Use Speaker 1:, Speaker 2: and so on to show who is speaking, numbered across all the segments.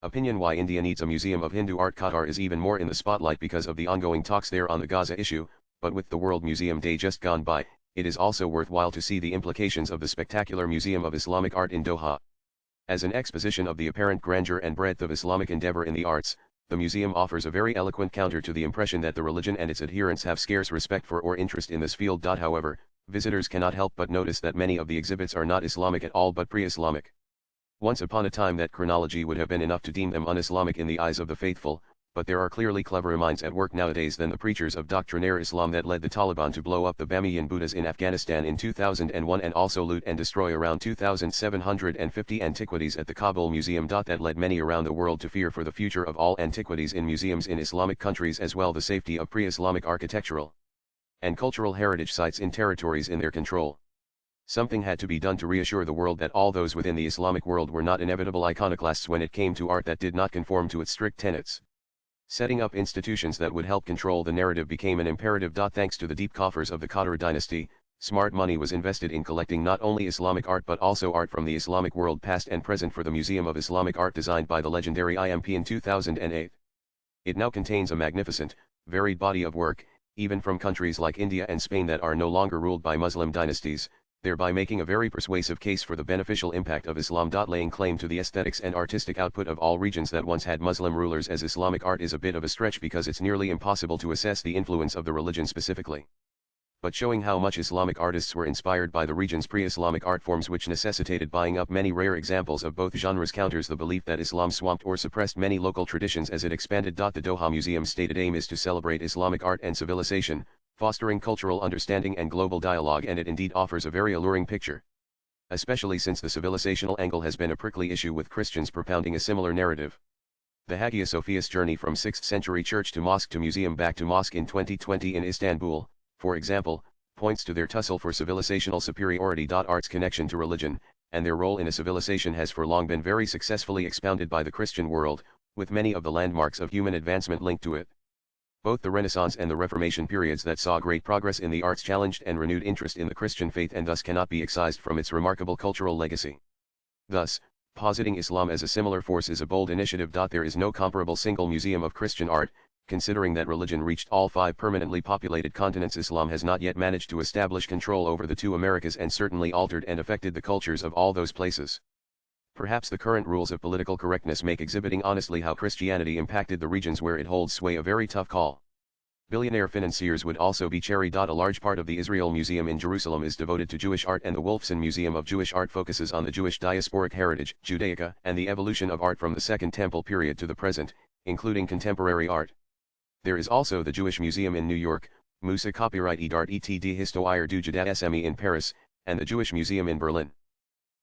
Speaker 1: Opinion: why India needs a museum of Hindu art. Qatar is even more in the spotlight because of the ongoing talks there on the Gaza issue, but with the World Museum Day just gone by, it is also worthwhile to see the implications of the spectacular Museum of Islamic Art in Doha. As an exposition of the apparent grandeur and breadth of Islamic endeavor in the arts, the museum offers a very eloquent counter to the impression that the religion and its adherents have scarce respect for or interest in this field. However, visitors cannot help but notice that many of the exhibits are not Islamic at all but pre-Islamic. Once upon a time that chronology would have been enough to deem them un-Islamic in the eyes of the faithful, but there are clearly cleverer minds at work nowadays than the preachers of doctrinaire Islam that led the Taliban to blow up the Bamiyan Buddhas in Afghanistan in 2001 and also loot and destroy around 2,750 antiquities at the Kabul Museum. That led many around the world to fear for the future of all antiquities in museums in Islamic countries, as well the safety of pre-Islamic architectural and cultural heritage sites in territories in their control. Something had to be done to reassure the world that all those within the Islamic world were not inevitable iconoclasts when it came to art that did not conform to its strict tenets. Setting up institutions that would help control the narrative became an imperative. Thanks to the deep coffers of the Qadr dynasty, smart money was invested in collecting not only Islamic art but also art from the Islamic world past and present for the Museum of Islamic Art designed by the legendary IMP in 2008. It now contains a magnificent, varied body of work, even from countries like India and Spain that are no longer ruled by Muslim dynasties, thereby making a very persuasive case for the beneficial impact of Islam. Laying claim to the aesthetics and artistic output of all regions that once had Muslim rulers as Islamic art is a bit of a stretch because it's nearly impossible to assess the influence of the religion specifically. But showing how much Islamic artists were inspired by the region's pre-Islamic art forms which necessitated buying up many rare examples of both genres counters the belief that Islam swamped or suppressed many local traditions as it expanded. The Doha Museum's stated aim is to celebrate Islamic art and civilization, fostering cultural understanding and global dialogue, and it indeed offers a very alluring picture. Especially since the civilizational angle has been a prickly issue with Christians propounding a similar narrative. The Hagia Sophia's journey from 6th century church to mosque to museum back to mosque in 2020 in Istanbul, for example, points to their tussle for civilizational superiority. Art's connection to religion, and their role in a civilization has for long been very successfully expounded by the Christian world, with many of the landmarks of human advancement linked to it. Both the Renaissance and the Reformation periods that saw great progress in the arts challenged and renewed interest in the Christian faith and thus cannot be excised from its remarkable cultural legacy. Thus, positing Islam as a similar force is a bold initiative. There is no comparable single museum of Christian art, considering that religion reached all 5 permanently populated continents. Islam has not yet managed to establish control over the 2 Americas and certainly altered and affected the cultures of all those places. Perhaps the current rules of political correctness make exhibiting honestly how Christianity impacted the regions where it holds sway a very tough call. Billionaire financiers would also be cherry. A large part of the Israel Museum in Jerusalem is devoted to Jewish art, and the Wolfson Museum of Jewish Art focuses on the Jewish diasporic heritage, Judaica, and the evolution of art from the Second Temple period to the present, including contemporary art. There is also the Jewish Museum in New York, Musa Copyright d'Art etc. Histoire du Judaïsme in Paris, and the Jewish Museum in Berlin.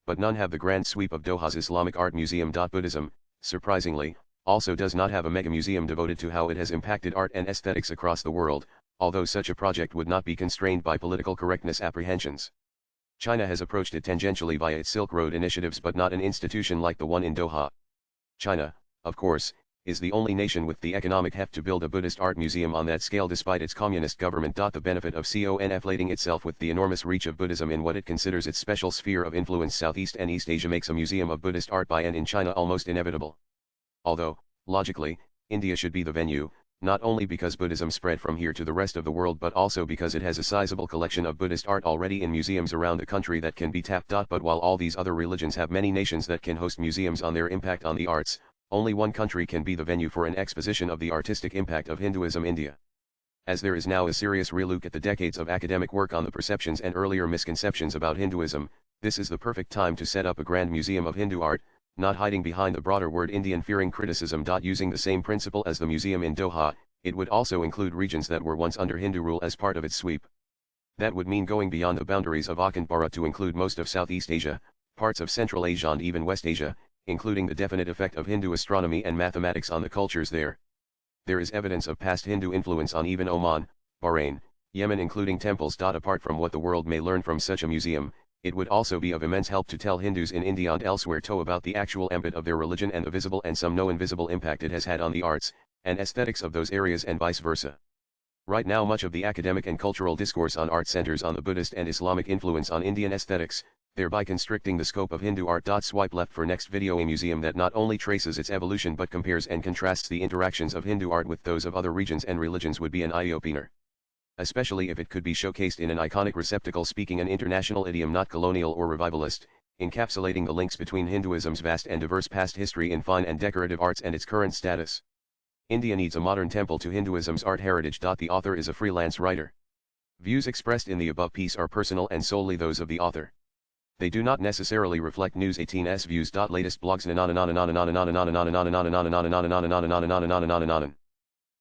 Speaker 1: But none have the grand sweep of Doha's Islamic Art Museum. Buddhism, surprisingly, also does not have a mega museum devoted to how it has impacted art and aesthetics across the world, although such a project would not be constrained by political correctness apprehensions. China has approached it tangentially via its Silk Road initiatives, but not an institution like the one in Doha. China, of course, is the only nation with the economic heft to build a Buddhist art museum on that scale despite its communist government. The benefit of conflating itself with the enormous reach of Buddhism in what it considers its special sphere of influence Southeast and East Asia makes a museum of Buddhist art by and in China almost inevitable. Although, logically, India should be the venue, not only because Buddhism spread from here to the rest of the world but also because it has a sizable collection of Buddhist art already in museums around the country that can be tapped. But while all these other religions have many nations that can host museums on their impact on the arts, only one country can be the venue for an exposition of the artistic impact of Hinduism: India. As there is now a serious relook at the decades of academic work on the perceptions and earlier misconceptions about Hinduism, this is the perfect time to set up a grand museum of Hindu art, not hiding behind the broader word Indian fearing criticism. Using the same principle as the museum in Doha, it would also include regions that were once under Hindu rule as part of its sweep. That would mean going beyond the boundaries of Akhand Bharat to include most of Southeast Asia, parts of Central Asia and even West Asia, including the definite effect of Hindu astronomy and mathematics on the cultures there. There is evidence of past Hindu influence on even Oman, Bahrain, Yemen, including temples. Apart from what the world may learn from such a museum, it would also be of immense help to tell Hindus in India and elsewhere about the actual ambit of their religion and the visible and some no invisible impact it has had on the arts and aesthetics of those areas and vice versa. Right now much of the academic and cultural discourse on art centers on the Buddhist and Islamic influence on Indian aesthetics, thereby constricting the scope of Hindu art. Swipe left for next video. A museum that not only traces its evolution but compares and contrasts the interactions of Hindu art with those of other regions and religions would be an eye-opener. Especially if it could be showcased in an iconic receptacle speaking an international idiom, not colonial or revivalist, encapsulating the links between Hinduism's vast and diverse past history in fine and decorative arts and its current status. India needs a modern temple to Hinduism's art heritage. The author is a freelance writer. Views expressed in the above piece are personal and solely those of the author. They do not necessarily reflect News 18's views. Latest blogs.